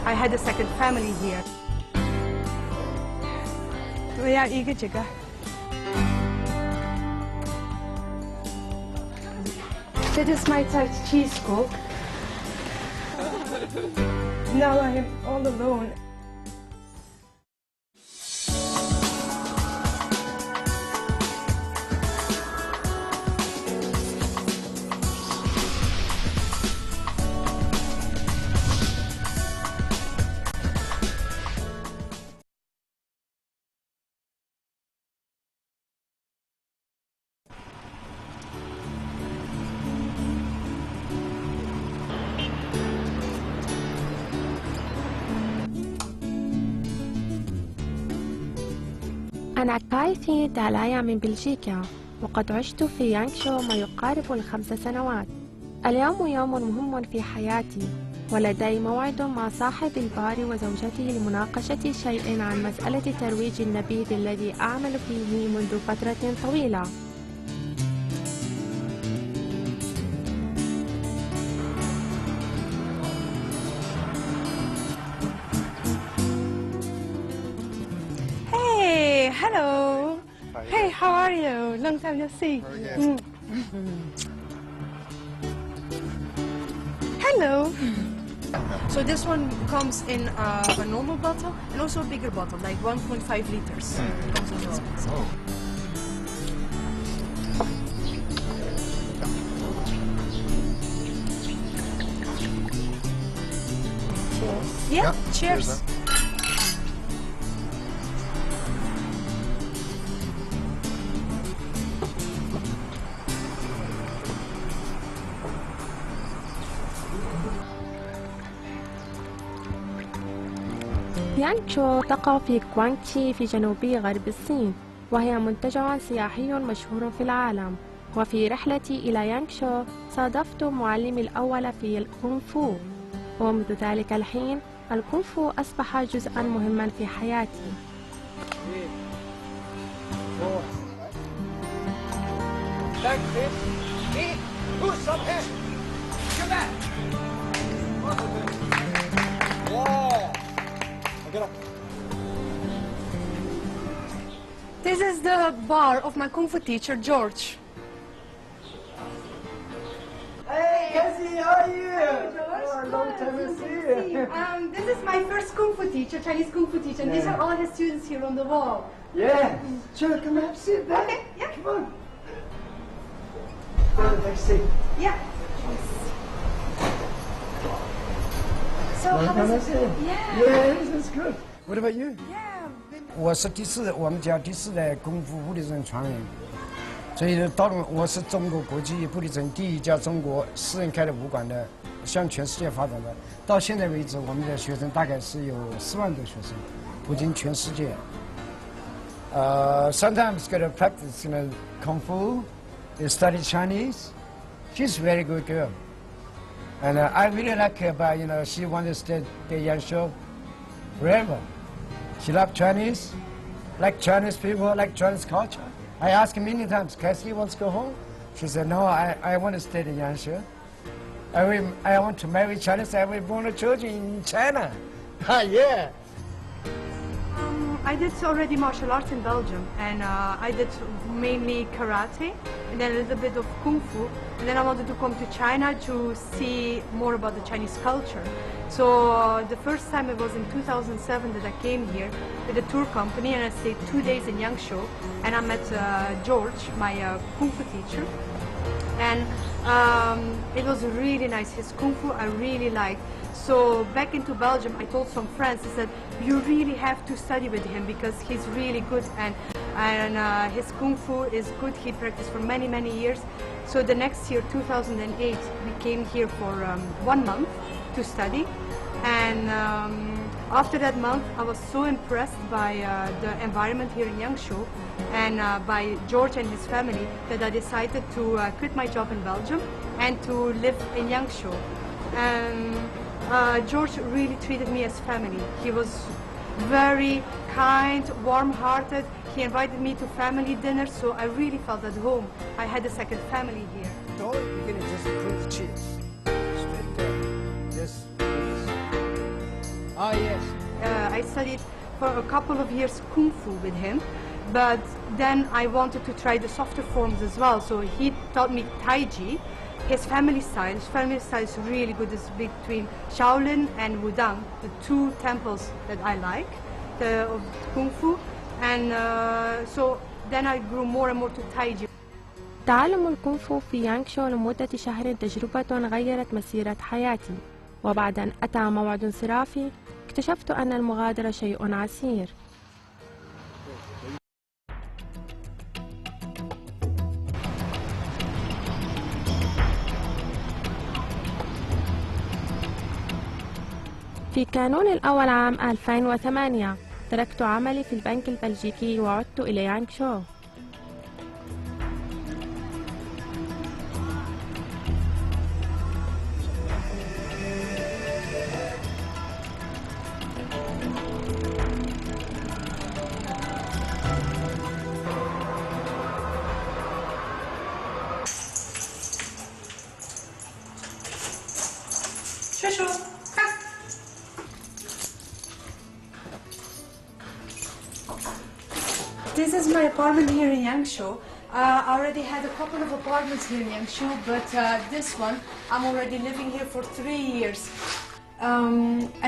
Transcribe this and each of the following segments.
I had a second family here. Veya iyi geceler. That is my tight cheese cook. Now I am all alone. أنا كايفي دالايا من بلجيكا، وقد عشت في يانغشو ما يقارب ال5 سنوات. اليوم يوم مهم في حياتي، ولدي موعد مع صاحب البار وزوجته لمناقشة شيء عن مسألة ترويج النبيذ الذي أعمل فيه منذ فترة طويلة. Hello. Hey, how are you? Long time no see. Hello. So this one comes in a normal bottle and also a bigger bottle, like 1.5 liters. Comes in this one. Cheers. Yeah, cheers. يانغشو تقع في غوانغتشي في جنوب غرب الصين، وهي منتجع سياحي مشهور في العالم. وفي رحلتي إلى يانغشو صادفت معلمي الأول في الكونغ فو، ومنذ ذلك الحين الكونغ فو أصبح جزءا مهما في حياتي. This is the bar of my Kung Fu teacher, George. Hey, Cassie, how are you? Hey, George. Oh, long time no see. This is my first Kung Fu teacher, Chinese Kung Fu teacher, and these are all his students here on the wall. Yeah. Sure, come have a seat there. Okay, yeah. Come on. Go to the next seat. Yeah. So how was it? Yeah. Yeah, this is good. What about you? Yeah. 我是我们家第4代功夫武力人传人，所以到了我是中国国际武力人第1家中国私人开的武馆的，向全世界发展的。到现在为止，我们的学生大概是有4万多学生，不仅全世界。Sometimes get to practice, kung fu. They study Chinese. She's a very good girl, and I really like her. But she wants to stay the Yangshuo forever. She loves Chinese, like Chinese people, like Chinese culture. I asked her many times, Cassie wants to go home? She said, no, I want to stay in Yangshuo. I want to marry Chinese. I will born a children in China. Yeah. I did already martial arts in Belgium, and I did mainly karate, and then a little bit of kung fu, and then I wanted to come to China to see more about the Chinese culture. So the first time it was in 2007 that I came here with a tour company, and I stayed 2 days in Yangshuo, and I met George, my kung fu teacher, and it was really nice. His kung fu I really liked. So back into Belgium, I told some friends, I said, you really have to study with him because he's really good, and his kung fu is good. He practiced for many, many years. So the next year, 2008, we came here for 1 month to study, and after that month, I was so impressed by the environment here in Yangshuo and by George and his family that I decided to quit my job in Belgium and to live in Yangshuo. And George really treated me as family. He was very kind, warm-hearted. He invited me to family dinners, so I really felt at home. I had a second family here. So you're going to just put the cheese straight there. This. yes. I studied for a couple of years Kung Fu with him, but then I wanted to try the softer forms as well. So he taught me Tai Chi, his family style. His family style is really good. It's between Shaolin and Wudang, the two temples that I like of Kung Fu. And so then I grew more and more to Tai Chi. تعلم الكونغفو في يانغشو لمدة شهر تجربة غيرت مسيرة حياتي، وبعد أن أتى موعد انصرافي اكتشفت أن المغادرة شيء عسير. في كانون الأول عام 2008 تركت عملي في البنك البلجيكي وعدت إلى يانغشو. This is my apartment here in Yangshuo. I already had a couple of apartments here in Yangshuo, but this one, I'm already living here for 3 years.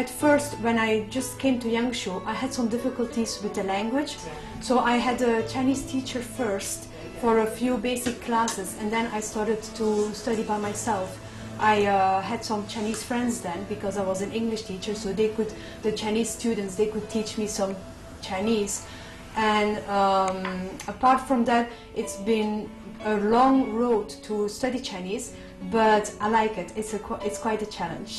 At first, when I just came to Yangshuo, I had some difficulties with the language. So I had a Chinese teacher first for a few basic classes, and then I started to study by myself. I had some Chinese friends then because I was an English teacher, so the Chinese students, they could teach me some Chinese. And apart from that, it's been a long road to study Chinese, but I like it. It's quite a challenge.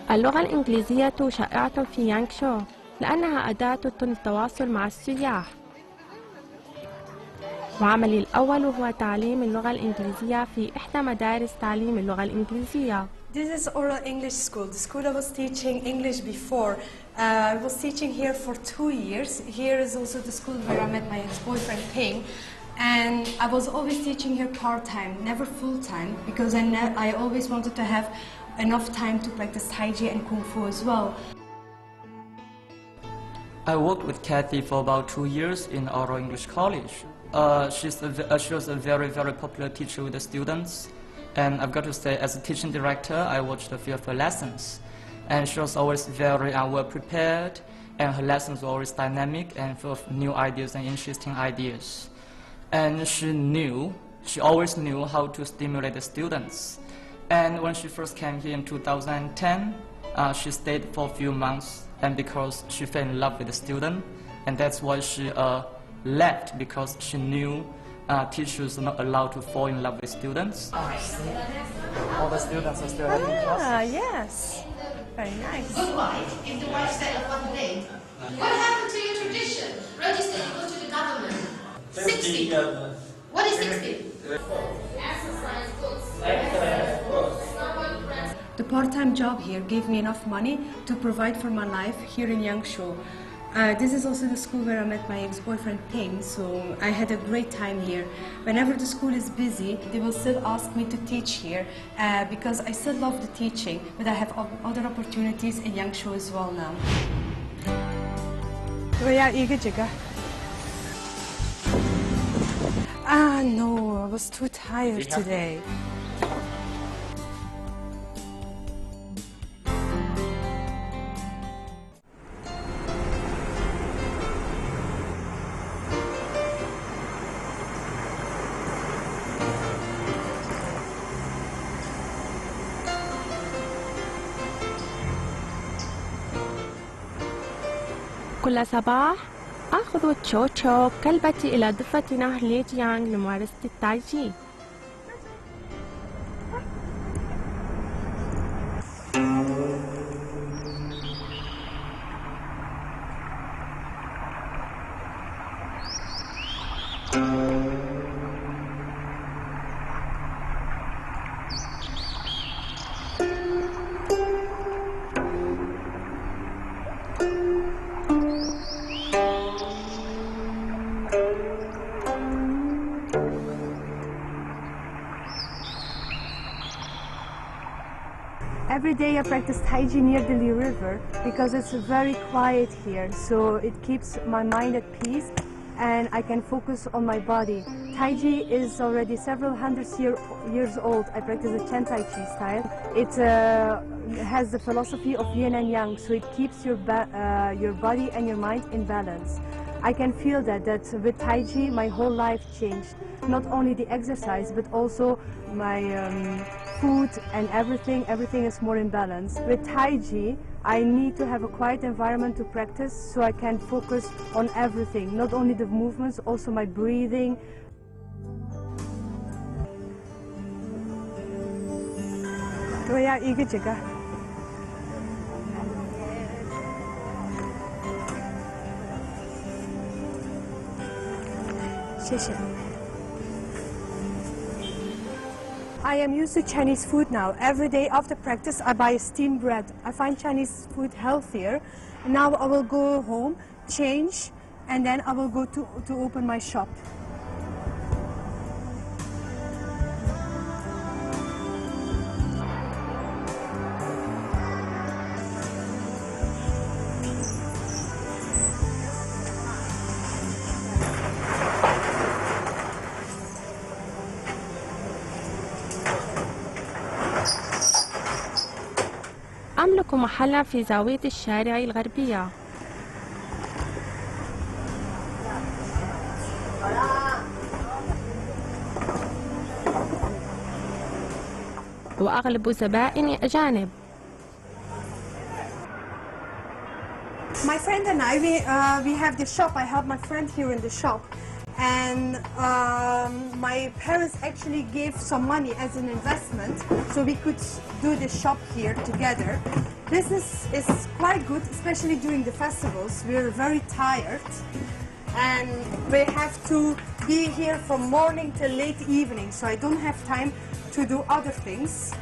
اللغة الإنجليزية شائعة في يانغشو لأنها أداة للتواصل مع السياح. وعملي الأول هو تعليم اللغة الإنجليزية في إحدى مدارس تعليم اللغة الإنجليزية. This is Oral English School, the school I was teaching English before. I was teaching here for 2 years. Here is also the school where I met my ex-boyfriend Ping. And I was always teaching here part-time, never full-time, because I always wanted to have enough time to practice Tai Chi and Kung Fu as well. I worked with Kathy for about 2 years in Oral English College. She was a very, very popular teacher with the students. And I've got to say, as a teaching director, I watched a few of her lessons. And she was always very well prepared, and her lessons were always dynamic and full of new ideas and interesting ideas. And she always knew how to stimulate the students. And when she first came here in 2010, she stayed for a few months, and because she fell in love with the student, and that's why she left, because she knew teachers are not allowed to fall in love with students. All the students are still having class? Yes. Very nice. Good wife is the wife side of one day. What happened to your tradition? Register, you go to the government. 60. What is 60? Exercise books. The part-time job here gave me enough money to provide for my life here in Yangshuo. This is also the school where I met my ex-boyfriend Ping, so I had a great time here. Whenever the school is busy, they will still ask me to teach here because I still love the teaching, but I have other opportunities in Yangshuo as well now. No, I was too tired today. كل صباح أخذ تشو كلبتي إلى ضفة نهر ليجيانغ لممارسة التاي تشي. Every day I practice Tai Chi near the river because it's very quiet here, so it keeps my mind at peace and I can focus on my body. Tai Chi is already several years old. I practice the Chen Tai Chi style. It has the philosophy of yin and yang, so it keeps your body and your mind in balance. I can feel that with Tai Chi my whole life changed. Not only the exercise, but also my food and everything is more in balance. With Tai Chi, I need to have a quiet environment to practice so I can focus on everything, not only the movements, also my breathing. I am used to Chinese food now. Every day after practice I buy steamed bread. I find Chinese food healthier. And now I will go home, change, and then I will go to open my shop. أملك محلا في زاوية الشارع الغربية. وأغلب زبائني أجانب. My friend and I, we have the shop. I help my friend here in the shop. And my parents actually gave some money as an investment so we could do the shop here together. Business is quite good, especially during the festivals. We're very tired and we have to be here from morning till late evening, so I don't have time to do other things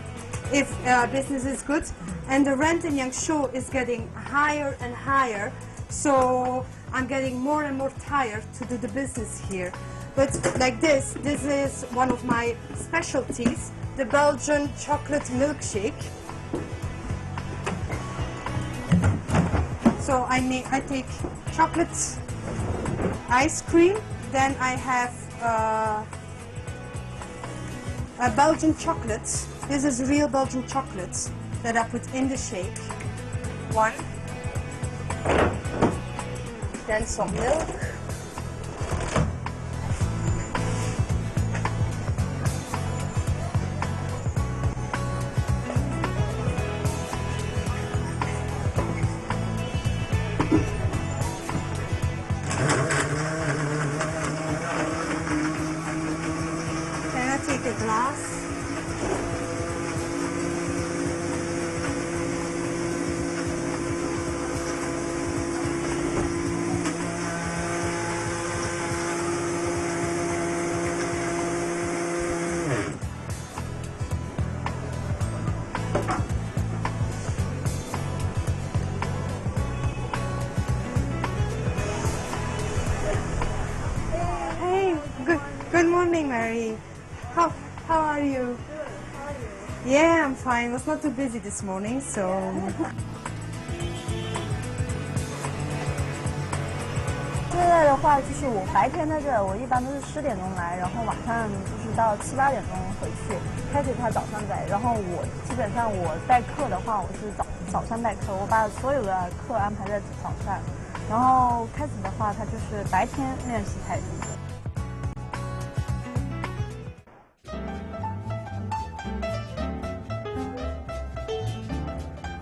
if business is good. And the rent in Yangshuo is getting higher and higher, so I'm getting more and more tired to do the business here. But like this is one of my specialties, the Belgian chocolate milkshake. So I take chocolate ice cream, then I have a Belgian chocolate. This is real Belgian chocolate that I put in the shake. One. Then some milk. Then I take a glass. Good morning, Mary. How are you? Good. How are you? Yeah, I'm fine. I was not too busy this morning, so. 现在的话，就是我白天在这儿，我一般都是10点钟来，然后晚上就是到7、8点钟回去。开始他早上在，然后我基本上我代课的话，我是早上代课，我把所有的课安排在早上。然后开始的话，他就是白天练习太极。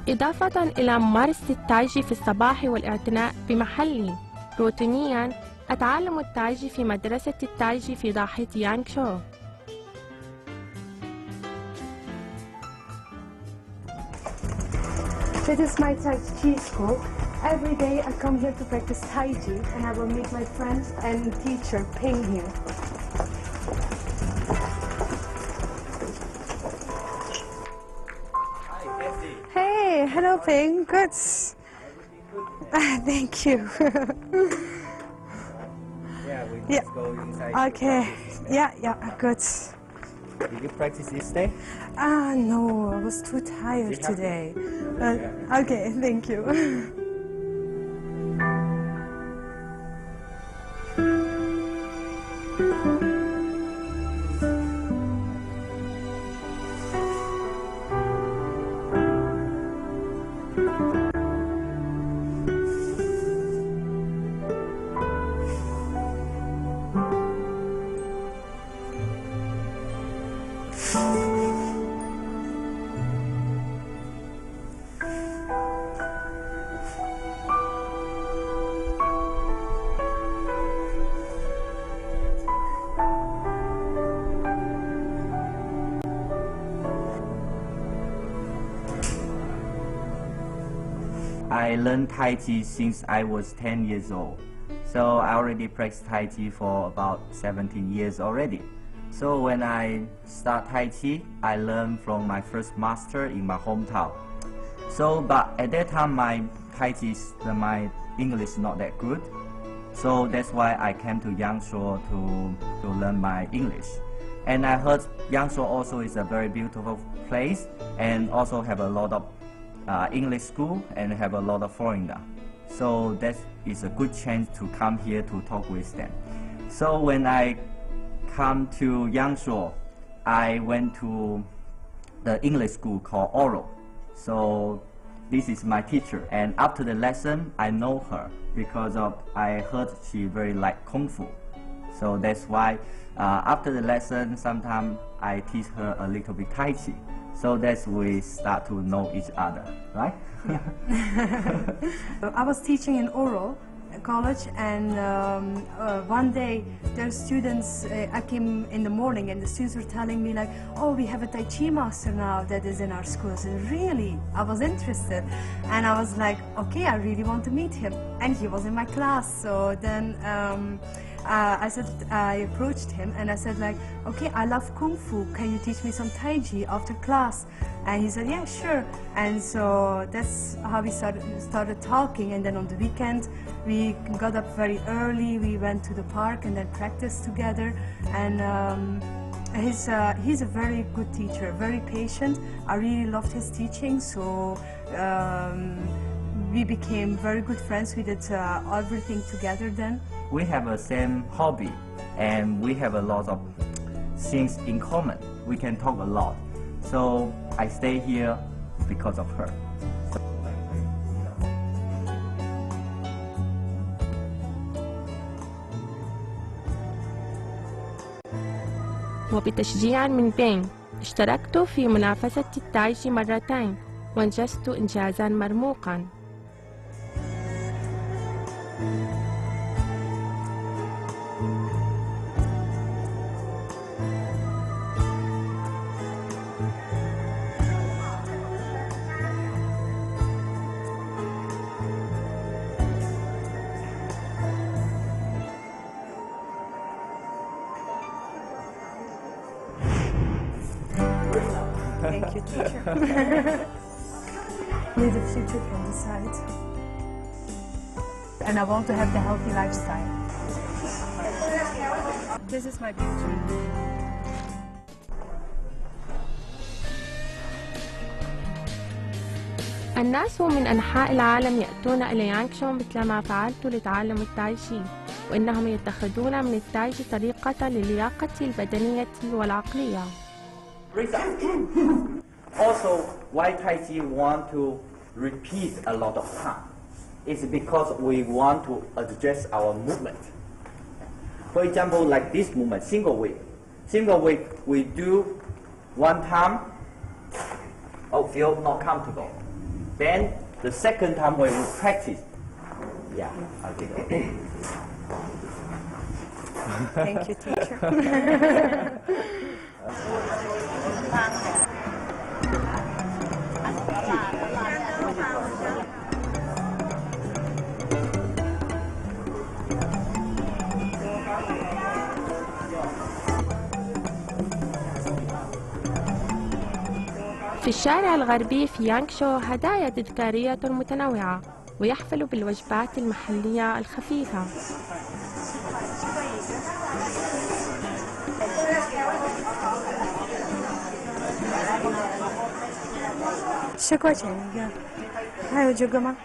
إضافة إلى ممارسة التايجي في الصباح والاعتناء بمحلي، روتينياً أتعلم التايجي في مدرسة التايجي في ضاحية يانغشو. This is my Tai Chi school. Every day I come here to practice Tai Chi and I will meet my friends and teacher Ping here. Hey, hello Ping. Good. Thank you. Yeah, we just go inside. Okay. Yeah, good. Did you practice yesterday? No, I was too tired today. Okay, thank you. I learned Tai Chi since I was 10 years old. So I already practiced Tai Chi for about 17 years already. So when I start Tai Chi, I learned from my first master in my hometown. So, but at that time my Tai Chi, my English is not that good. So that's why I came to Yangshuo to learn my English. And I heard Yangshuo also is a very beautiful place and also have a lot of English school and have a lot of foreigner. So that is a good chance to come here to talk with them. So when I come to Yangshuo, I went to the English school called Oral. So this is my teacher, and after the lesson I know her because I heard she very like Kung Fu. So that's why after the lesson sometimes I teach her a little bit Tai Chi. So that's we start to know each other, right? I was teaching in Oral college, and one day the students, I came in the morning and the students were telling me like, oh, we have a Tai Chi master now that is in our school. So really, I was interested, and I was like, okay, I really want to meet him, and he was in my class. So then I approached him and I said like, okay, I love Kung Fu, can you teach me some Tai Chi after class? And he said, yeah, sure. And so that's how we started talking, and then on the weekend we got up very early, we went to the park and then practiced together. And he's a very good teacher, very patient. I really loved his teaching, so we became very good friends. We did everything together then. We have the same hobby and we have a lot of things in common. We can talk a lot. So I stay here because of her. وبتشجيع من بين اشتركت في منافسة التايشي مرتين وانجزت إنجازا مرموقا. Thank you, teacher. You're the future can decide. And I want to have the healthy lifestyle. This is my picture. الناس من أنحاء العالم يأتون إلى يانغشو مثلما فعلت لتعلم التايشي، وإنهم يتخذون من التايشي طريقة للياقة البدنية والعقلية. Also, why Tai Chi want to repeat a lot of time? It's because we want to adjust our movement. For example, like this movement, single weight. Single weight, we do one time, feel not comfortable. Then the second time when we practice, yeah, I did okay. Thank you, teacher. في الشارع الغربي في يانغشو هدايا تذكارية متنوعة، ويحفل بالوجبات المحلية الخفيفة. 10块钱一个，还有这个吗？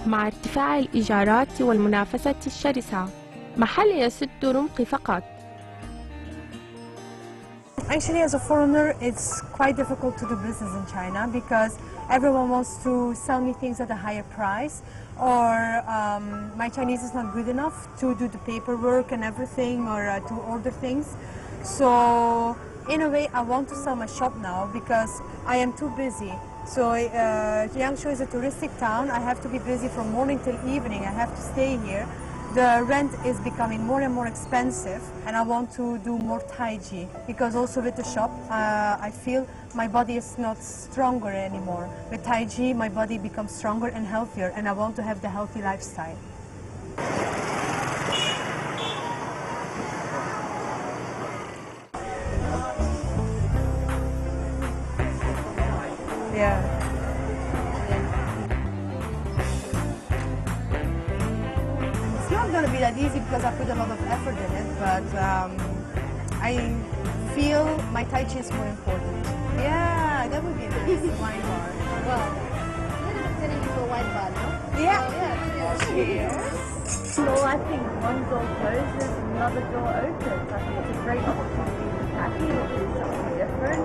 مع ارتفاع الإيجارات والمنافسة الشرسة، محل يسد رمقي فقط. Actually, as a foreigner, it's quite difficult to do business in China because everyone wants to sell me things at a higher price, or my Chinese is not good enough to do the paperwork and everything, or to order things. So, in a way, I want to sell my shop now because I am too busy. So, Jiangsu is a touristic town. I have to be busy from morning till evening. I have to stay here. The rent is becoming more and more expensive, and I want to do more Tai Chi because also with the shop, I feel my body is not stronger anymore. With Tai Chi, my body becomes stronger and healthier, and I want to have the healthy lifestyle. Yeah. It's not going to be that easy because I put a lot of effort in it, but I feel my Tai Chi is more important. Yeah, that would be nice. Wine bar. Well, we're considering you for a wine bar now. Yeah. So, yeah, cheers. So I think one door closes, another door opens. I think it's a great opportunity for Cathy to do something different.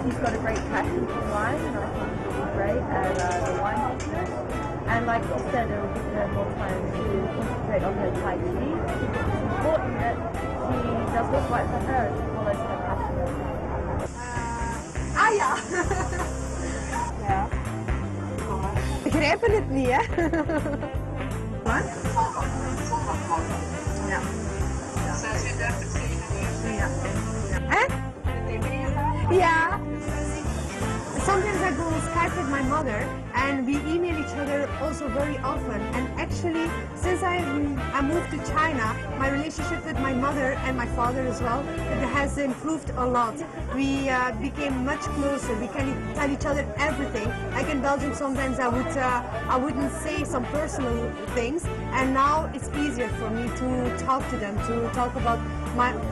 She's got a great passion for wine, and I think she'll be great at the wine business. And like she said, it will give her more time to concentrate on her Tai Chi. I think it's important that she does what's right for her and follows her passion. Ja. Ja. Begrijp het niet, hè? Wat? Ja. Ja. Hè? Ja. Sometimes I go Skype with my mother and we email each other also very often. And actually, since I moved to China, my relationship with my mother and my father as well, it has improved a lot. We became much closer. We can tell each other everything. Like in Belgium, sometimes I wouldn't say some personal things, and now it's easier for me to talk to them, to talk about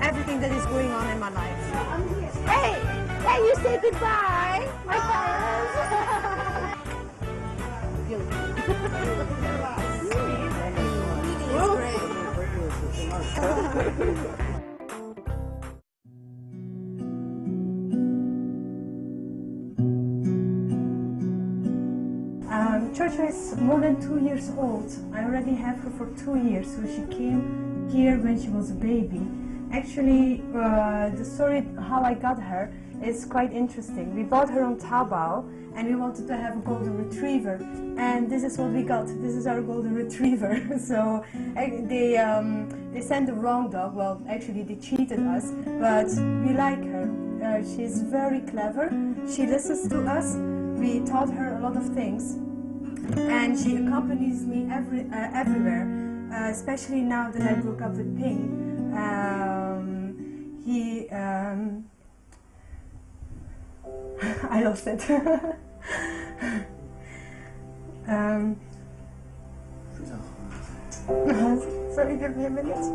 everything that is going on in my life. Hey, can you say goodbye, my parents? Chocho is more than 2 years old. I already have her for 2 years, so she came here when she was a baby. Actually, the story how I got her is quite interesting. We bought her on Taobao and we wanted to have a golden retriever, and this is what we got. This is our golden retriever. So they sent the wrong dog. Well, actually they cheated us, but we like her. She's very clever. She listens to us. We taught her a lot of things, and she accompanies me everywhere, especially now that I broke up with Ping. I lost it. Sorry, give me a minute.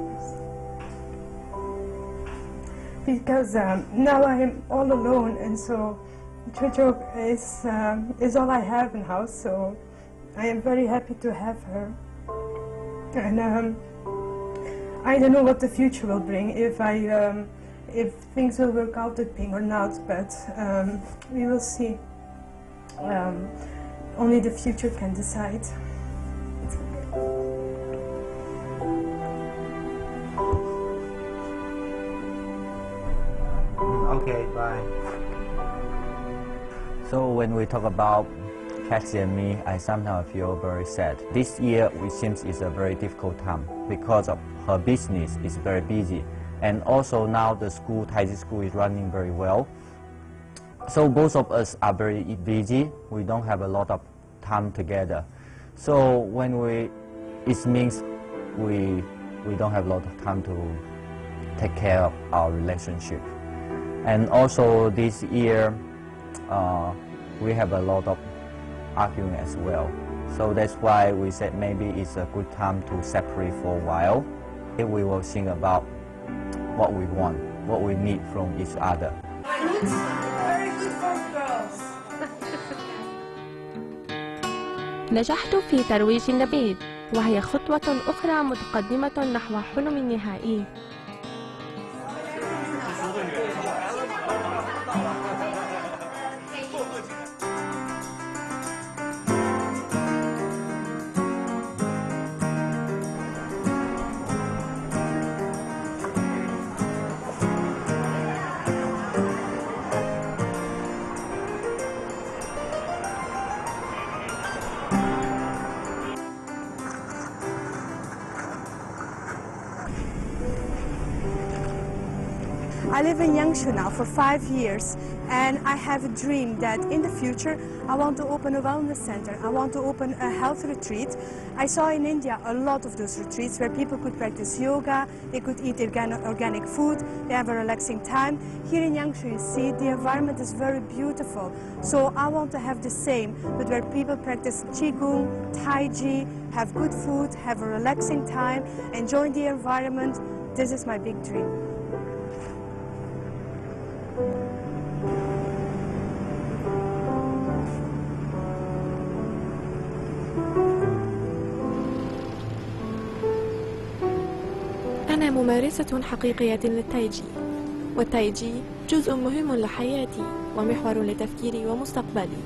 Because now I am all alone, and so Chocho is all I have in house. So I am very happy to have her, and I don't know what the future will bring, if things will work out with Ping or not, but we will see. Only the future can decide. It's Okay, bye. So when we talk about Cathy and me, I sometimes feel very sad. This year, it seems is a very difficult time because of her business is very busy. And also now the school, Tai Chi school, is running very well. So both of us are very busy. We don't have a lot of time together. So it means we don't have a lot of time to take care of our relationship. And also this year, we have a lot of arguing as well. So that's why we said maybe it's a good time to separate for a while. We will think about what we want. what we need from each other. Very good for girls. نجحت في ترويج النبيذ، وهي خطوة أخرى متقدمة نحو حلم نهائي. I live in Yangshu now for 5 years, and I have a dream that in the future I want to open a wellness center. I want to open a health retreat. I saw in India a lot of those retreats where people could practice yoga, they could eat organic food, they have a relaxing time. Here in Yangshu, you see, the environment is very beautiful. So I want to have the same, but where people practice Qigong, Tai Chi, have good food, have a relaxing time, enjoy the environment. This is my big dream. أنا ممارسة حقيقية للتايجي، والتايجي جزء مهم لحياتي ومحور لتفكيري ومستقبلي.